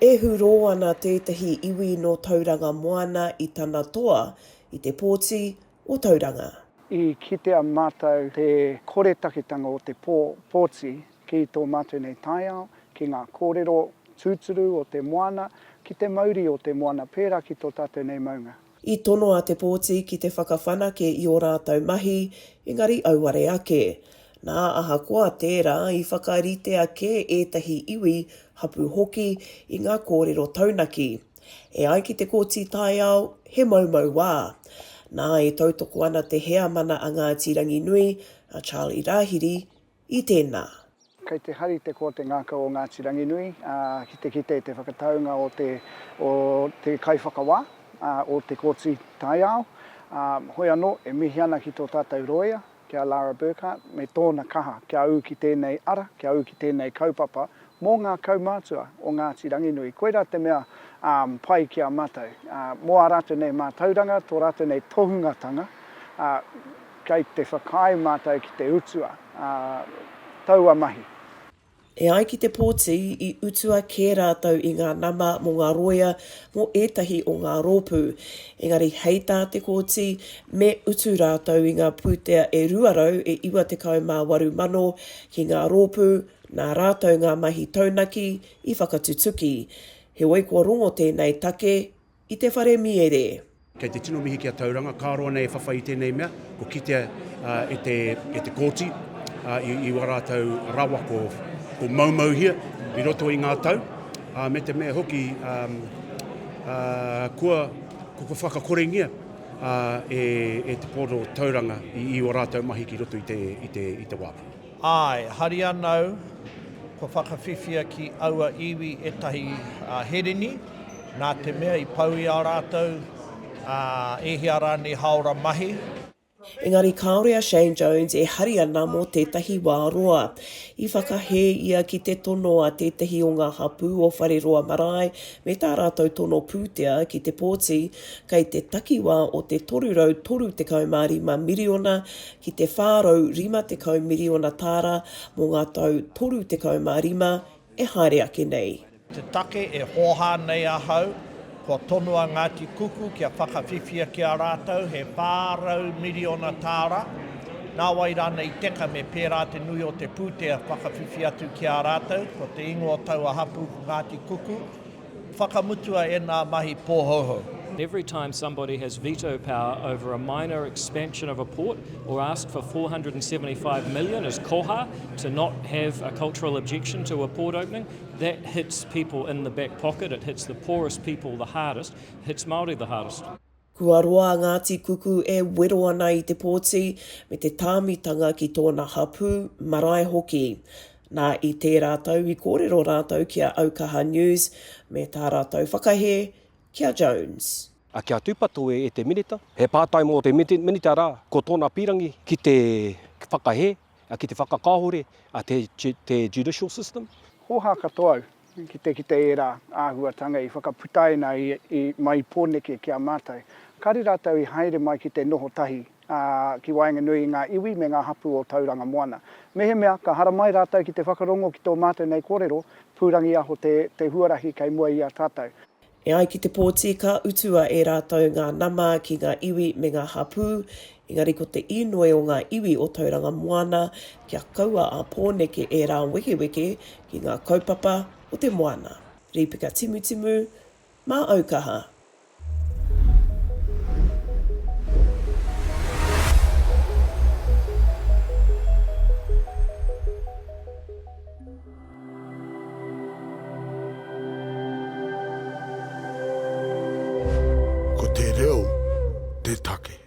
E huro ana tētahi iwi no Tauranga Moana I tana toa I te pōti o Tauranga. I kitea mātou te koretakitanga o te pōti ki tō mātou nei taiao, ki ngā kōrero tūturu o te moana, ki te mauri o te moana pērā ki tō tātou nei maunga. I tono a te pōti ki te whakawhanake I o rātou mahi, engari auare ake. Nā aha koa tērā I whakarite ake ētahi iwi hapu hoki I ngā kōrero taunaki. E ai ki te kōti taiao, he maumau wā. Nā e tautoko ana te hea mana a Ngāti Ranginui, a Charlie Rahiri, I tēnā. Kei te hari te ko te ngākau o Ngāti Ranginui, ki te whakataunga o te kaiwhakawā, o te kōti taiao. Hoi anō, e mihi ana ki tō tātou roia, kia Lara Burkhardt, me tōna kaha, kia au ki tēnei ara, kia au ki tēnei kaupapa, mō ngā kaumātua o Ngāti Ranginui. Koe rā te mea pai ki a mātou. Mō a rātou nei mā tauranga, tō rātou nei tohungatanga, kei te whakai mātou ki te utua, taua mahi. E ai ki te pōti I utua kē rātou I ngā nama mō ngā roia mō ētahi o ngā rōpū. Engari hei tā te kōti me utu rātou I ngā pūtea e ruarau e 98 mano ki ngā rōpū, nā rātou ngā mahi taunaki I whakatutuki. He oi kua rongo tēnei take I te whare miere. Kei te tino mihi ki a Tauranga, kāroa nei whawhai tēnei mea, ko kitea e te kōti, I warātou rawa ko maumau hia, I roto I ngā tau. Me te mea hoki, kua whakakorengia e te Port of Tauranga I o rātou mahi ki roto I te wāpu. Ai, hari anau, ko whakawhiwhia ki aua iwi etahi herini, nā te mea I pau I a rātou, e hea rāne haora mahi. Engari kāore a Shane Jones e hari ana mō tētahi wāroa. I whakahe ia ki te tono a tētahi o ngā hapu o whareroa marae me tā rātou tono pūtea ki te pōti kei te takiwā o te 335 miriona ki te whārau 50 miriona tāra mō ngā tau 35 e haere ake nei. Te take e hoha nei ahau, ko tonua Ngāti Kuku kia whakawhiwhia ki a rātou, he whārau miriona tāra. Nā wai rāna I teka me pērā te nui o te pūtea whakawhiwhia atu ki a rātou, ko te ingoa taua hapu Ngāti Kuku. Whakamutua e nā mahi pōhoho. Every time somebody has veto power over a minor expansion of a port or ask for 475 million as koha to not have a cultural objection to a port opening, that hits people in the back pocket, it hits the poorest people the hardest, it hits Māori the hardest. Kua roa Ngāti Kuku e wero ana I te pōti me te tāmitanga ki tōna hapu marae hoki. Nā I te rātou I kōrero rātou kia Aukaha News me tā rātou whakahe kia Jones. A kia tūpato e te minita, he pātai mō te minita rā, ko tōna pirangi ki te whakahe, ki te whakakahore, a te judicial system. Hoha katoa ki te era āhuatanga I whakaputaina I mai pōneke ki a mātou. Kari rātou I haere mai ki te noho tahi ki Waenganui ngā iwi me ngā hapu o Tauranga Moana. Mehe mea, ka hara mai rātou ki te whakarongo ki tō mātou nei kōrero, pūrangi aho te huarahi kei mua I a tātou. E ai ki te pōti ka utua e rātou ngā nama ki ngā iwi me ngā hapu, engari ko te inoe o ngā iwi o Tauranga Moana kia kaua a pōneke e rā wekeweke ki ngā kaupapa o te moana. Ripika timu timu, mā Aukaha. Ko te reo, te take.